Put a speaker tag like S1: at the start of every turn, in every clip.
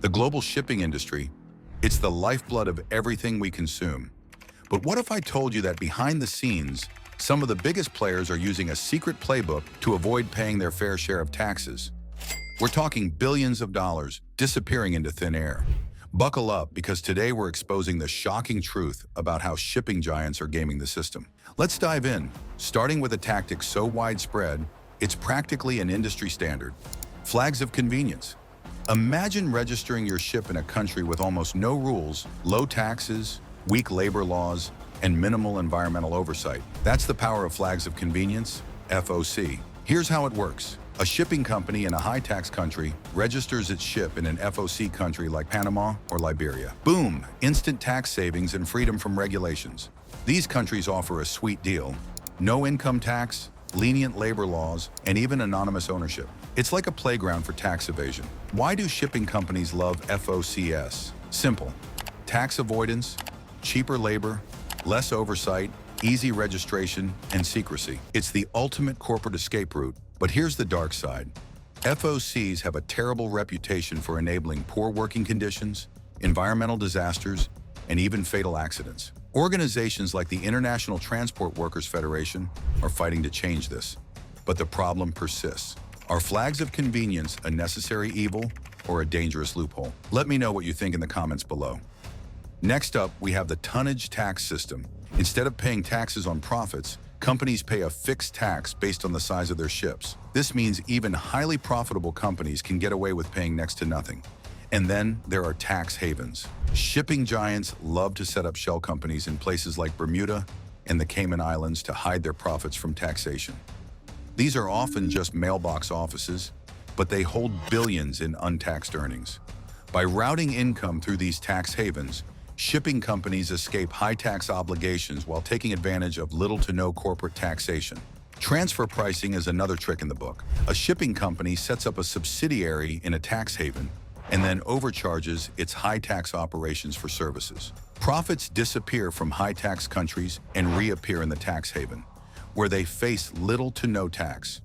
S1: The global shipping industry, it's the lifeblood of everything we consume. But what if I told you that behind the scenes, some of the biggest players are using a secret playbook to avoid paying their fair share of taxes? We're talking billions of dollars disappearing into thin air. Buckle up, because today we're exposing the shocking truth about how shipping giants are gaming the system. Let's dive in, starting with a tactic so widespread, it's practically an industry standard. Flags of convenience. Imagine registering your ship in a country with almost no rules, low taxes, weak labor laws, and minimal environmental oversight. That's the power of flags of convenience, FOC. Here's how it works. A shipping company in a high-tax country registers its ship in an FOC country like Panama or Liberia. Boom! Instant tax savings and freedom from regulations. These countries offer a sweet deal. No income tax, lenient labor laws, and even anonymous ownership. It's like a playground for tax evasion. Why do shipping companies love FOCs? Simple. Tax avoidance, cheaper labor, less oversight, easy registration, and secrecy. It's the ultimate corporate escape route. But here's the dark side. FOCs have a terrible reputation for enabling poor working conditions, environmental disasters, and even fatal accidents. Organizations like the International Transport Workers Federation are fighting to change this. But the problem persists. Are flags of convenience a necessary evil or a dangerous loophole? Let me know what you think in the comments below. Next up, we have the tonnage tax system. Instead of paying taxes on profits, companies pay a fixed tax based on the size of their ships. This means even highly profitable companies can get away with paying next to nothing. And then there are tax havens. Shipping giants love to set up shell companies in places like Bermuda and the Cayman Islands to hide their profits from taxation. These are often just mailbox offices, but they hold billions in untaxed earnings. By routing income through these tax havens, shipping companies escape high tax obligations while taking advantage of little to no corporate taxation. Transfer pricing is another trick in the book. A shipping company sets up a subsidiary in a tax haven and then overcharges its high tax operations for services. Profits disappear from high tax countries and reappear in the tax haven, where they face little to no tax.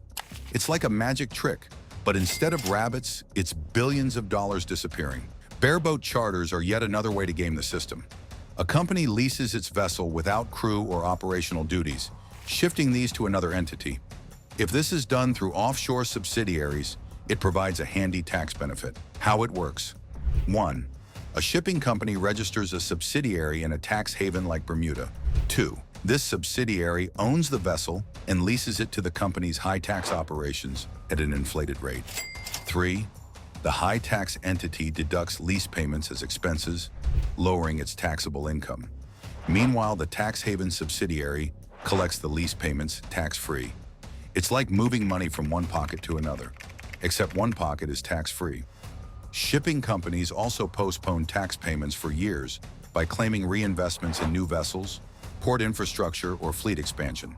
S1: It's like a magic trick, but instead of rabbits, it's billions of dollars disappearing. Bareboat charters are yet another way to game the system. A company leases its vessel without crew or operational duties, shifting these to another entity. If this is done through offshore subsidiaries, it provides a handy tax benefit. How it works. 1. A shipping company registers a subsidiary in a tax haven like Bermuda. 2. This subsidiary owns the vessel and leases it to the company's high tax operations at an inflated rate. 3. The high tax entity deducts lease payments as expenses, lowering its taxable income. Meanwhile, the tax haven subsidiary collects the lease payments tax-free. It's like moving money from one pocket to another, except one pocket is tax-free. Shipping companies also postpone tax payments for years by claiming reinvestments in new vessels, port infrastructure, or fleet expansion.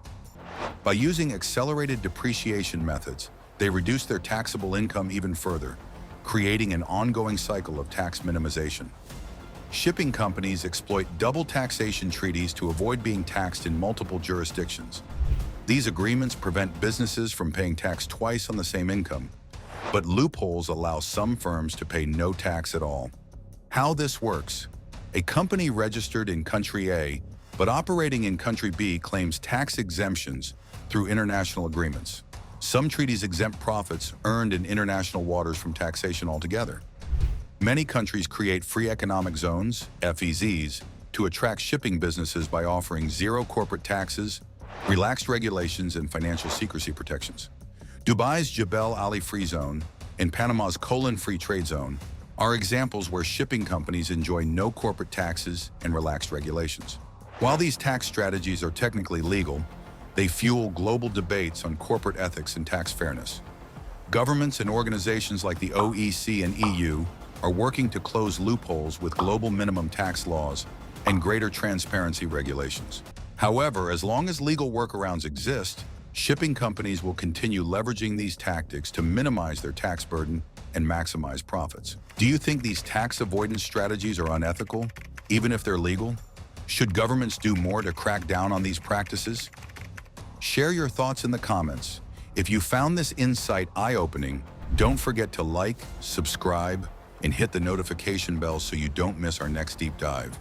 S1: By using accelerated depreciation methods, they reduce their taxable income even further, creating an ongoing cycle of tax minimization. Shipping companies exploit double taxation treaties to avoid being taxed in multiple jurisdictions. These agreements prevent businesses from paying tax twice on the same income, but loopholes allow some firms to pay no tax at all. How this works: a company registered in country A but operating in country B claims tax exemptions through international agreements. Some treaties exempt profits earned in international waters from taxation altogether. Many countries create free economic zones, FEZs, to attract shipping businesses by offering zero corporate taxes, relaxed regulations, and financial secrecy protections. Dubai's Jebel Ali Free Zone and Panama's Colon Free Trade Zone are examples where shipping companies enjoy no corporate taxes and relaxed regulations. While these tax strategies are technically legal, they fuel global debates on corporate ethics and tax fairness. Governments and organizations like the OEC and EU are working to close loopholes with global minimum tax laws and greater transparency regulations. However, as long as legal workarounds exist, shipping companies will continue leveraging these tactics to minimize their tax burden and maximize profits. Do you think these tax avoidance strategies are unethical, even if they're legal? Should governments do more to crack down on these practices? Share your thoughts in the comments. If you found this insight eye-opening, don't forget to like, subscribe, and hit the notification bell so you don't miss our next deep dive.